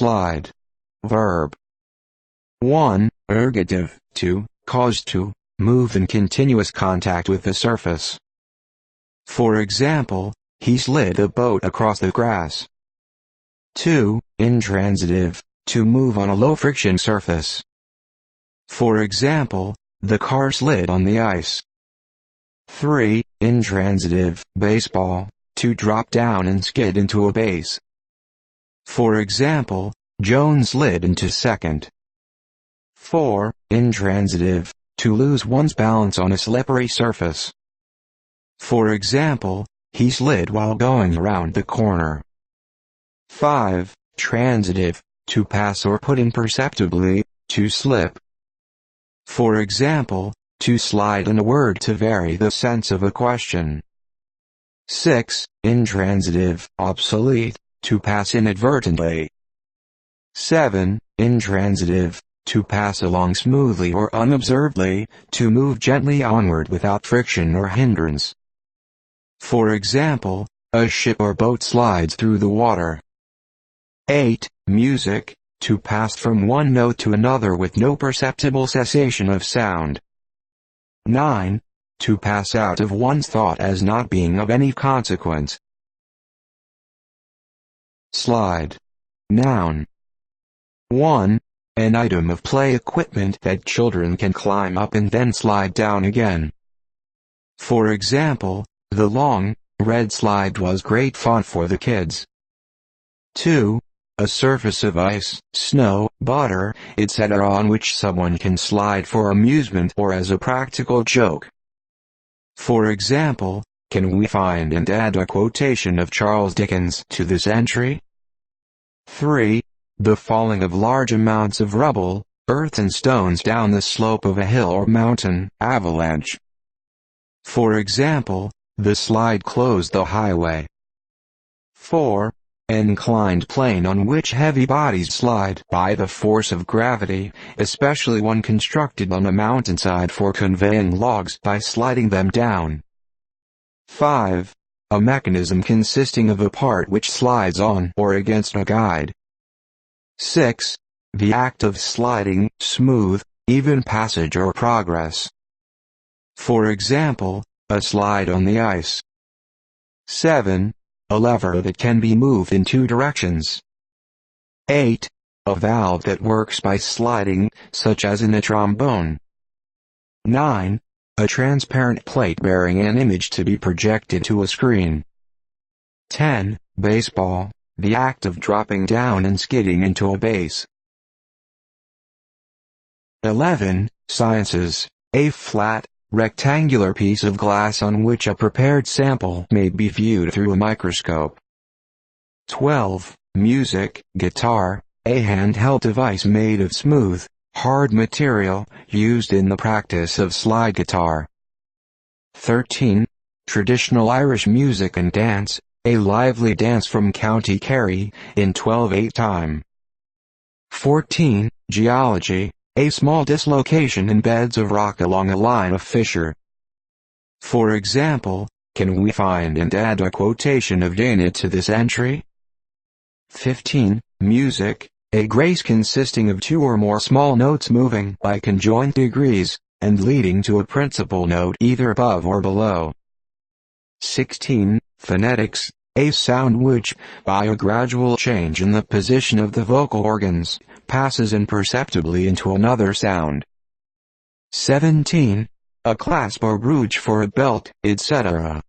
slide. Verb. 1. Ergative, to, cause to, move in continuous contact with the surface. For example, he slid the boat across the grass. 2. Intransitive, to move on a low-friction surface. For example, the car slid on the ice. 3. Intransitive, baseball, to drop down and skid into a base. For example, Joan slid into second. 4. Intransitive, to lose one's balance on a slippery surface. For example, he slid while going around the corner. 5. Transitive, to pass or put imperceptibly, to slip. For example, to slide in a word to vary the sense of a question. 6. Intransitive, obsolete, to pass inadvertently. 7. Intransitive, to pass along smoothly or unobservedly, to move gently onward without friction or hindrance. For example, a ship or boat slides through the water. 8. Music, to pass from one note to another with no perceptible cessation of sound. 9. To pass out of one's thought as not being of any consequence. Slide. Noun. 1. An item of play equipment that children can climb up and then slide down again. For example, the long, red slide was great fun for the kids. 2. A surface of ice, snow, butter, etc. on which someone can slide for amusement or as a practical joke. For example, can we find and add a quotation of Charles Dickens to this entry? 3. The falling of large amounts of rubble, earth and stones down the slope of a hill or mountain, avalanche. For example, the slide closed the highway. 4. An inclined plane on which heavy bodies slide by the force of gravity, especially one constructed on a mountainside for conveying logs by sliding them down. 5. A mechanism consisting of a part which slides on or against a guide. 6. The act of sliding, smooth, even passage or progress. For example, a slide on the ice. 7. A lever that can be moved in two directions. 8. A valve that works by sliding, such as in a trombone. 9. A transparent plate bearing an image to be projected to a screen. 10. Baseball, the act of dropping down and skidding into a base. 11. Sciences, a flat, rectangular piece of glass on which a prepared sample may be viewed through a microscope. 12. Music, guitar, a handheld device made of smooth, hard material, used in the practice of slide guitar. 13. Traditional Irish music and dance, a lively dance from County Kerry, in 12/8 time. 14. Geology, a small dislocation in beds of rock along a line of fissure. For example, can we find and add a quotation of Dana to this entry? 15. Music, a grace consisting of two or more small notes moving by conjoint degrees, and leading to a principal note either above or below. 16. Phonetics, a sound which, by a gradual change in the position of the vocal organs, passes imperceptibly into another sound. 17. A clasp or brooch for a belt, etc.